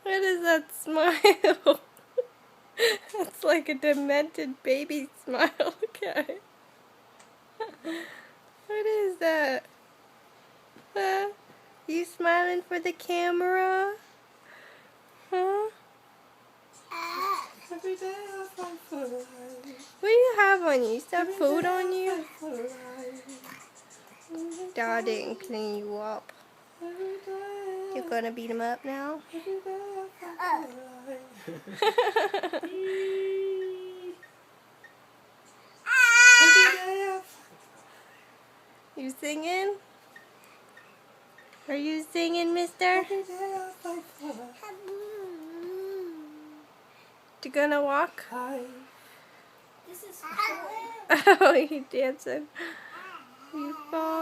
What is that smile? It's like a demented baby smile. Okay. What is that? You smiling for the camera? Huh? Every day I fight for life. What do you have on you? You still have food on you? Fight for life. Dad didn't clean you up. Every day. You're gonna beat him up now? Every day I fight for life. Every day I fight. You singing? Are you singing, mister? Every day I fight for life. You gonna walk? This is Oh, you dancing. You fall.